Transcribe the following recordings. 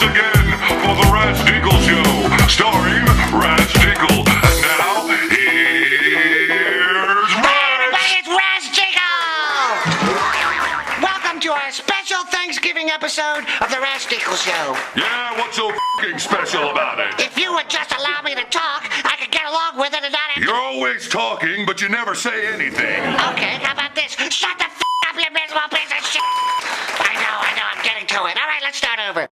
again for the Rash Dinkle Show, starring Rash Dinkle. And now, here's Rash! It's Rash Dinkle! Welcome to our special Thanksgiving episode of the Rash Dinkle Show. Yeah, what's so f***ing special about it? If you would just allow me to talk, I could get along with it and not have You're always talking, but you never say anything. Okay, how about this? Shut the up, you miserable piece of shit! I know, I'm getting to it. All right, let's start over.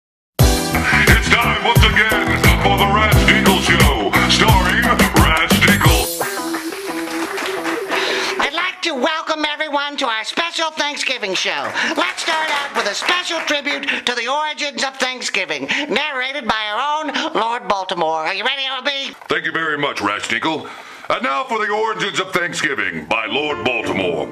It's time once again for the Rash Dinkle Show, starring Rash Dinkle. I'd like to welcome everyone to our special Thanksgiving show. Let's start out with a special tribute to the origins of Thanksgiving, narrated by our own Lord Baltimore. Are you ready, OB? Thank you very much, Rash Dinkle. And now for the origins of Thanksgiving by Lord Baltimore.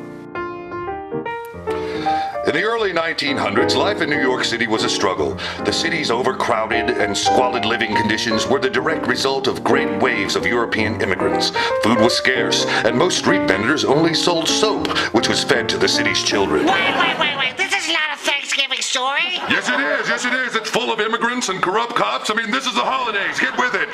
In the early 1900s, life in New York City was a struggle. The city's overcrowded and squalid living conditions were the direct result of great waves of European immigrants. Food was scarce, and most street vendors only sold soap, which was fed to the city's children. Wait. This is not a Thanksgiving story. Yes, it is. It's full of immigrants and corrupt cops. I mean, this is the holidays. Get with it.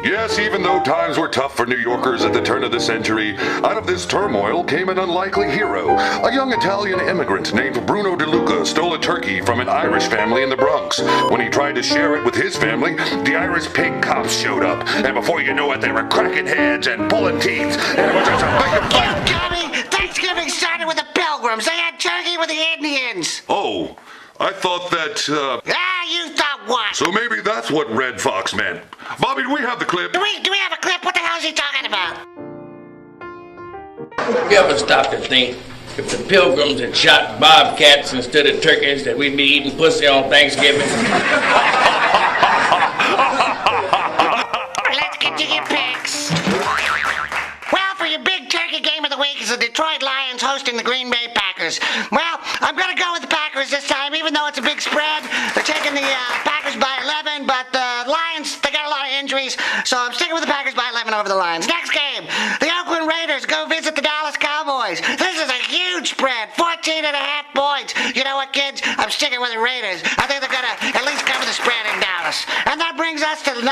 Yes, even though times were tough for New Yorkers at the turn of the century, out of this turmoil came an unlikely hero. A young Italian immigrant named Bruno De Luca stole a turkey from an Irish family in the Bronx. When he tried to share it with his family, the Irish pig cops showed up. And before you know it, they were cracking heads and pulling teeth. And it was just a big fight. Tommy, Thanksgiving started with the Pilgrims. They had turkey with the Indians. Oh, I thought that, You thought what? So maybe that's what Red Fox meant. Bobby, do we have the clip? Do we have a clip? What the hell is he talking about? You ever stop to think if the Pilgrims had shot bobcats instead of turkeys that we'd be eating pussy on Thanksgiving? Let's get to your picks. Well, for your big turkey game of the week is the Detroit Lions hosting the Green Bay Packers. Well, I'm going to go with the Packers this time, even though it's a big spread. They're taking the Packers by 11, but the Lions, they got a lot of injuries, so I'm sticking with the Packers by 11 over the Lions. Next game, the Oakland Raiders go visit the Dallas Cowboys. This is a huge spread, 14.5 points. You know what, kids? I'm sticking with the Raiders. I think they're going to at least cover the spread in Dallas. And that brings us to the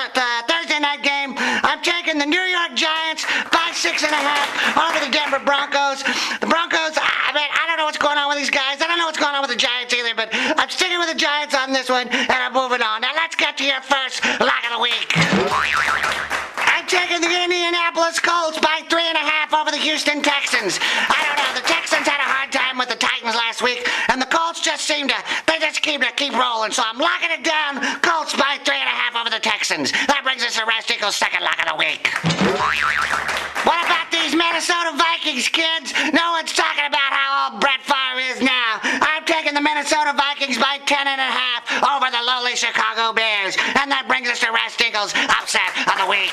Thursday night game. I'm taking the New York Giants by 6.5 over the Denver Broncos. The Broncos, I don't know what's going on with these guys. I don't know what's going on with the Giants either, but I'm sticking with the Giants on this one, and I'm moving on. Now let's get to your first lock of the week. I'm taking the Indianapolis Colts by 3.5 over the Houston Texans. I don't know, the Texans had a hard time with the Titans last week, and the Colts just keep rolling, so I'm locking it down. Colts by 3.5 over the Texans. That brings us to Rash Dinkle's second lock of the week. What about these Minnesota Vikings, kids? No one's talking about how old Brett Favre is now. I'm taking the Minnesota Vikings by 10.5 over the lowly Chicago Bears. And that brings us to Rash Dinkle's upset of the week.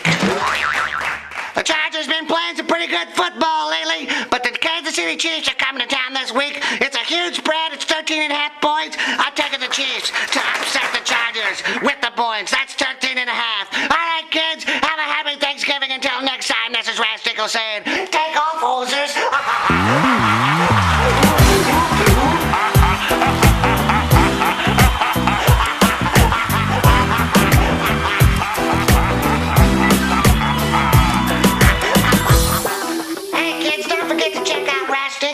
The Chargers been playing some pretty good football lately, but the Kansas City Chiefs are coming to town this week. It's a huge spread. It's 13.5 points. I'm taking the Chiefs to upset the Chargers with the points. That's 13.5. All right, kids, have a happy Thanksgiving until next time. This is Rash Dinkle saying, take off, hosers.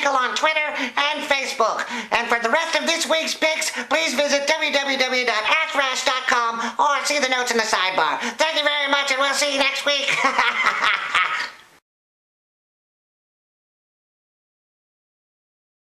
On Twitter and Facebook. And for the rest of this week's picks, please visit www.astrash.com or see the notes in the sidebar. Thank you very much, and we'll see you next week.